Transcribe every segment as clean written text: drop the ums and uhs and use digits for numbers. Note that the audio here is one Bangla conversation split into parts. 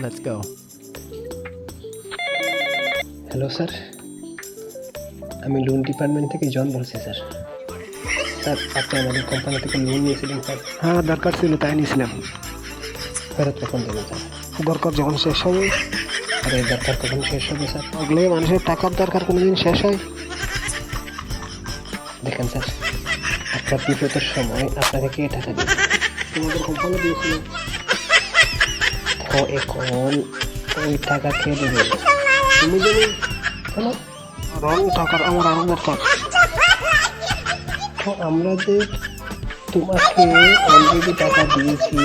Let's go. হ্যালো স্যার, আমি লোন ডিপার্টমেন্ট থেকে জন বলছি স্যার। স্যার, আপনি আমাদের কোম্পানি থেকে লোন নিয়েছিলেন স্যার। হ্যাঁ, দরকার ছিল তাই নিয়েছিলাম। ফেরত কখন দেবেন স্যার? দরকার যখন শেষ হবে। আর এই দরকার কখন শেষ হবে স্যার? আগলে মানুষের টাকার দরকার কোনোদিন শেষ হয়? দেখেন স্যার, আপনার বিপদের সময় আপনাকে কে টাকা দেবে? তোমাদের কোম্পানি দিয়েছিল। তো এখন ওই টাকা কে দেবে? তুমি জানি কেন? রং টাকার আমার আরো দরকার। তো আমরা যে তোমাকে অলরেডি টাকা দিয়েছি,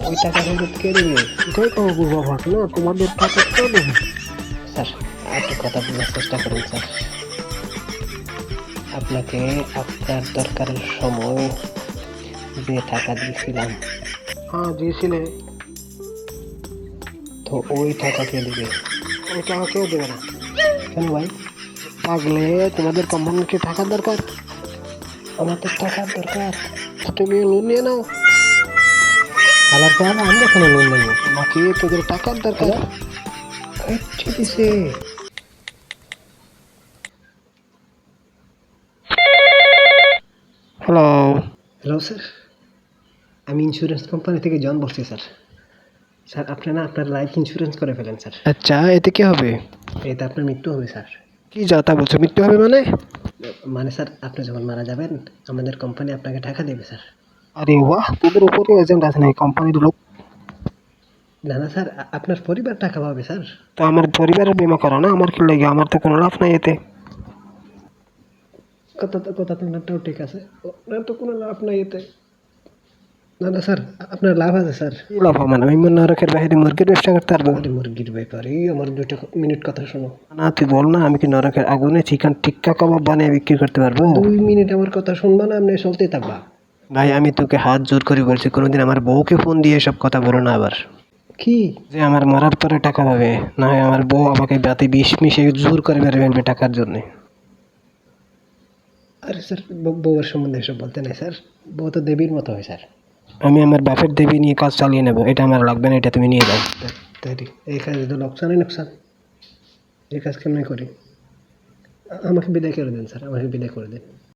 ওই টাকা ফেরত কে দেবে? এটাই তো পূর্বাভাস না, তোমাদের টাকা কেউ দেবে? স্যার, আপনি কথা বলার চেষ্টা করুন স্যার। আপনাকে আপনার দরকারের সময় যে টাকা দিয়েছিলাম, হ্যাঁ দিয়েছিলে। তো ওই টাকা কে দেবে? ওই টাকা কেউ দেবে না। কেন ভাই? আগলে তোমাদের কোম্পানিকে টাকার দরকার, আমাদের টাকার দরকার। তুমি লোন নিয়ে নাও। আবার পর আমরা কোনো লোন নেব বাকি তোদের টাকার দরকার। ঠিক আছে। হ্যালো। হ্যালো স্যার, আমি ইন্স্যুরেন্স কোম্পানি থেকে জন বলছি স্যার। স্যার, আপনি না আপনার লাইফ ইন্স্যুরেন্স করে ফেলেন স্যার। আচ্ছা, এতে কি হবে? এতে আপনার মৃত্যু হবে স্যার। কি যাতা বলছো, মৃত্যু হবে মানে? মানে স্যার, আপনি যখন মারা যাবেন আমাদের কোম্পানি আপনাকে টাকা দেবে স্যার। আরে বাহ, তোদের উপরে এজেন্ট আছে নাকি কোম্পানির লোক? না না স্যার, আপনার পরিবার টাকা পাবে স্যার। তো আমার পরিবারের বীমা করা না, আমার কি লাগে? আমার তো কোনো লাভ নাই এতে। কথা তো আপনারটাও ঠিক আছে, আপনার তো কোনো লাভ নাই এতে। না না স্যার, আপনার লাভ আছে স্যার। কি লাভ হবে? মানে আমি নরকের বাইরে মুরগির ব্যবসা করতে পারবো? আরে মুরগির ব্যাপারে আমার 2 মিনিট কথা শোনো। না তুই বল না, আমি কি নরকের আগুনে চিকেন টিক্কা কাবাব বানিয়ে বিক্রি করতে পারবো? 2 মিনিট আমার কথা শুনবা না, আপনি চলতে থাকবা। ভাই আমি তোকে হাত জোর করে বলছি, কোনোদিন আমার বউকে ফোন দিয়ে সব কথা বলো না আবার। কি? যে আমার মরার পরে টাকা পাবে, না হয় আমার বউ আমাকে বাতে বিষ মিশিয়ে জোর করে মেরে ফেলবে টাকার জন্য। আরে স্যার, বউয়ের সম্বন্ধে এসব বলতে নাই স্যার। বউ তো দেবীর মতো হয় স্যার। আমি আমার বাপের দেবী নিয়ে কাজ চালিয়ে নেবো, এটা আমার লাগবে না, এটা তুমি নিয়ে যাও। তাই এই কাজে তো লোকসানই লোকসান। এই কাজ কেমন করি? আমাকে বিদায় করে দেন স্যার, আমাকে বিদায় করে দেন।